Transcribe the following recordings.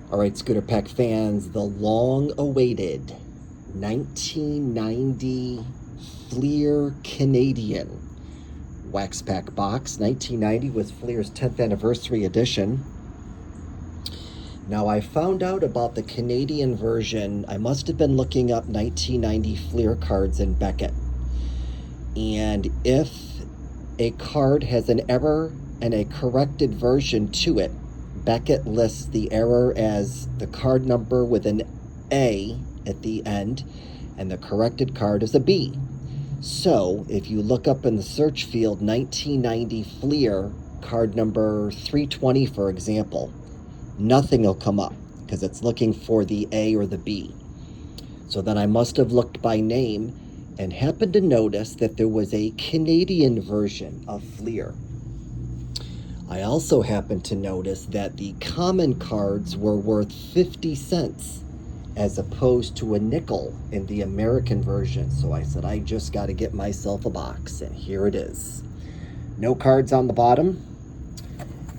All right, Scooter Pack fans, the long-awaited 1990 Fleer Canadian Wax Pack box. 1990 was Fleer's 10th anniversary edition. Now, I found out about the Canadian version. I must have been looking up 1990 Fleer cards in Beckett. And if a card has an error and a corrected version to it, Beckett lists the error as the card number with an A at the end, and the corrected card is a B. So if you look up in the search field 1990 Fleer, card number 320, for example, nothing will come up because it's looking for the A or the B. So then I must have looked by name and happened to notice that there was a Canadian version of Fleer. I also happened to notice that the common cards were worth 50 cents as opposed to a nickel in the American version. So I said, I just got to get myself a box, and here it is. No cards on the bottom,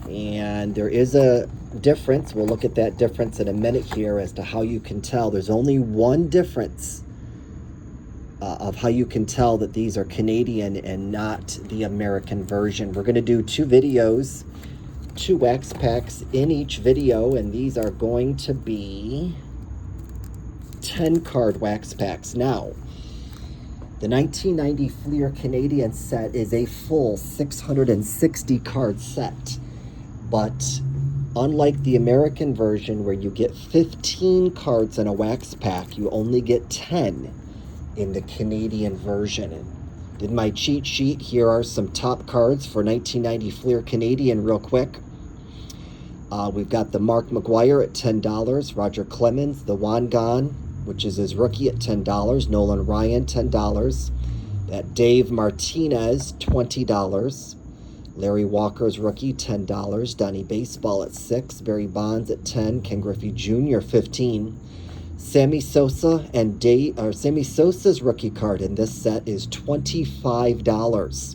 and there is a difference. We'll look at that difference in a minute here as to how you can tell. There's only one difference of how you can tell that these are Canadian and not the American version. We're going to do two videos, two wax packs in each video, and these are going to be 10 card wax packs. Now, the 1990 Fleer Canadian set is a full 660 card set, but unlike the American version where you get 15 cards in a wax pack, you only get 10 in the Canadian version. And in my cheat sheet, here are some top cards for 1990 Fleer Canadian real quick. We've got the Mark McGwire at $10, Roger Clemens, the Wangan, which is his rookie, at $10, Nolan Ryan, $10, that Dave Martinez, $20, Larry Walker's rookie, $10, Donnie Baseball at $6, Barry Bonds at $10, Ken Griffey Jr., $15, Sammy Sosa and Sammy Sosa's rookie card in this set is $25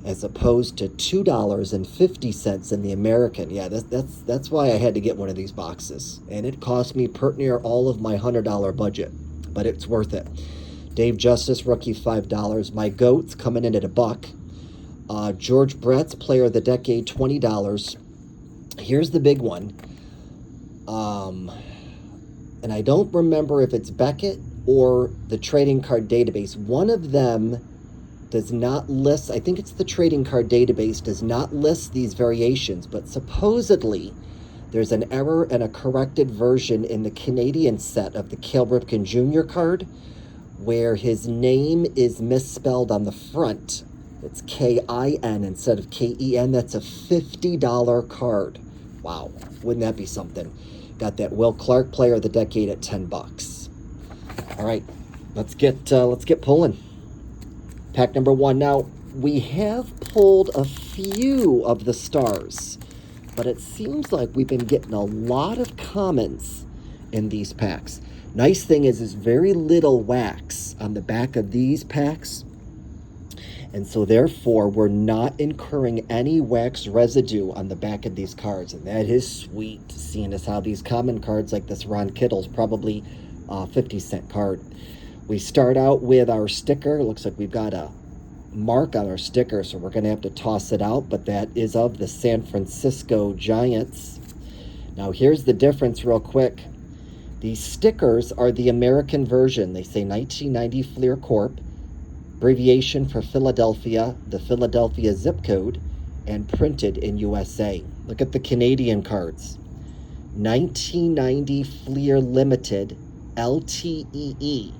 as opposed to $2.50 in the American. Yeah, that's why I had to get one of these boxes, and it cost me pert near all of my $100 budget, but it's worth it. Dave Justice rookie, $5. My goats coming in at $1. George Brett's Player of the Decade, $20. Here's the big one. And I don't remember if it's Beckett or the trading card database. One of them does not list, I think it's the trading card database, does not list these variations, but supposedly there's an error and a corrected version in the Canadian set of the Cal Ripken Jr. card where his name is misspelled on the front. It's K-I-N instead of K-E-N. That's a $50 card. Wow, wouldn't that be something? Got that Will Clark Player of the Decade at $10. All right, let's get pulling. Pack number 1. Now, we have pulled a few of the stars, but it seems like we've been getting a lot of commons in these packs. Nice thing is very little wax on the back of these packs, and so therefore we're not incurring any wax residue on the back of these cards, and that is sweet, seeing as how these common cards like this Ron Kittle's probably a 50-cent card. We start out with our sticker. It looks like we've got a mark on our sticker, so we're going to have to toss it out, but that is of the San Francisco Giants. Now here's the difference real quick. These stickers are the American version. They say 1990 Fleer Corp, abbreviation for Philadelphia, the Philadelphia zip code, and printed in USA. Look at the Canadian cards. 1990 Fleer Limited, LTEE,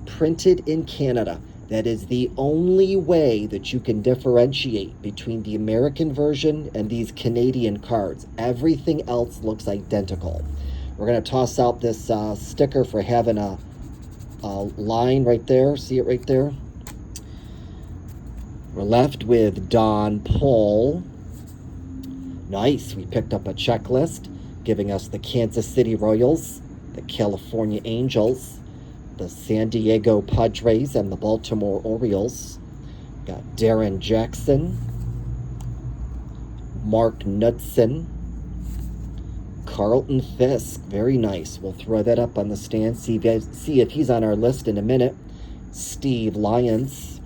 printed in Canada. That is the only way that you can differentiate between the American version and these Canadian cards. Everything else looks identical. We're going to toss out this sticker for having a line right there. See it right there? We're left with Don Paul. Nice. We picked up a checklist giving us the Kansas City Royals, the California Angels, the San Diego Padres, and the Baltimore Orioles. Got Darren Jackson, Mark Knudsen, Carlton Fisk, very nice. We'll throw that up on the stand, see if he's on our list in a minute. Steve Lyons,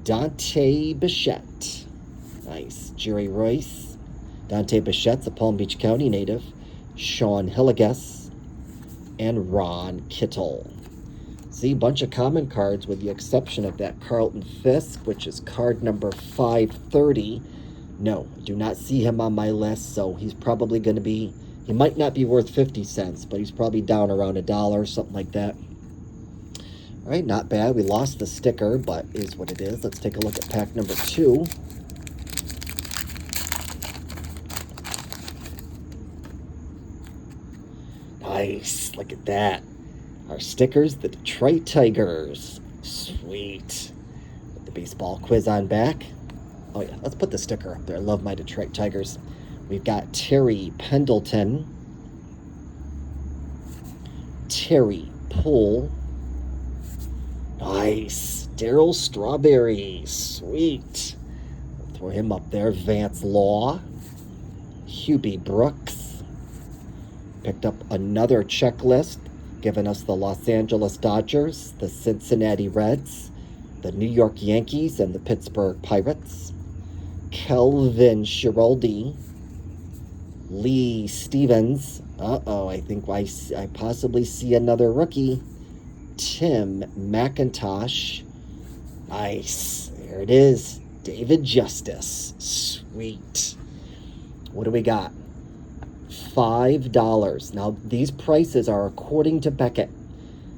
Dante Bichette, nice. Jerry Royce, Dante Bichette's a Palm Beach County native. Sean Hillegas, and Ron Kittle. See, bunch of common cards with the exception of that Carlton Fisk, which is card number 530. No, I do not see him on my list, so he's probably going to be, he might not be worth 50 cents, but he's probably down around $1, something like that. All right, not bad. We lost the sticker, but is what it is. Let's take a look at pack number 2. Nice, look at that. Our stickers, the Detroit Tigers. Sweet. With the baseball quiz on back. Oh yeah, let's put the sticker up there. I love my Detroit Tigers. We've got Terry Pendleton, Terry Poole. Nice. Darryl Strawberry. Sweet. We'll throw him up there. Vance Law, Hubie Brooks. Picked up another checklist, giving us the Los Angeles Dodgers, the Cincinnati Reds, the New York Yankees, and the Pittsburgh Pirates. Kelvin Schiraldi, Lee Stevens. I think I possibly see another rookie. Tim McIntosh. Nice. There it is. David Justice. Sweet. What do we got? $5. Now, these prices are according to Beckett.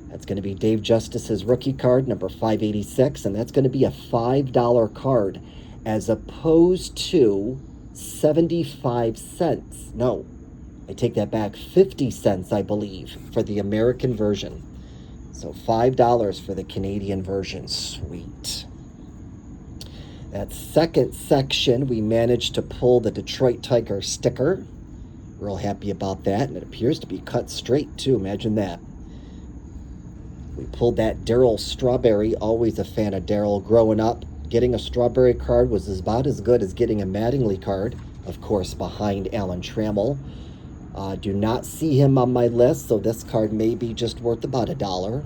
That's going to be Dave Justice's rookie card, number 586, and that's going to be a $5 card as opposed to 75 cents. No, I take that back. 50 cents, I believe, for the American version. So $5 for the Canadian version. Sweet. That second section, we managed to pull the Detroit Tiger sticker. Real happy about that, and it appears to be cut straight too. Imagine that. We pulled that Darryl Strawberry. Always a fan of Darryl growing up. Getting a Strawberry card was about as good as getting a Mattingly card, of course, behind Alan Trammell. Do not see him on my list, so this card may be just worth about $1.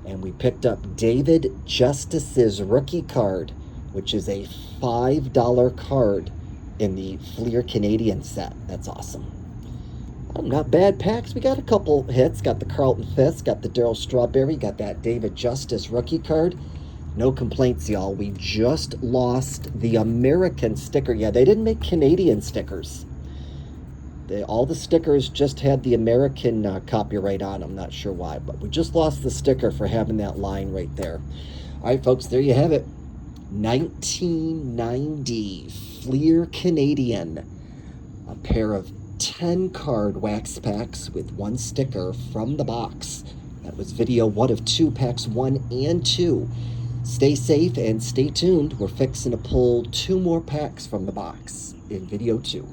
And we picked up David Justice's rookie card, which is a $5 card in the Fleer Canadian set. That's awesome. Not bad packs. We got a couple hits. Got the Carlton Fisk, got the Darryl Strawberry, got that David Justice rookie card. No complaints, y'all. We just lost the American sticker. Yeah, they didn't make Canadian stickers. All the stickers just had the American copyright on them. Not sure why, but we just lost the sticker for having that line right there. All right, folks, there you have it. 1990 Fleer Canadian. A pair of 10 card wax packs with 1 sticker from the box. That was video 1 of 2, packs 1 and 2. Stay safe and stay tuned. We're fixing to pull 2 more packs from the box in video 2.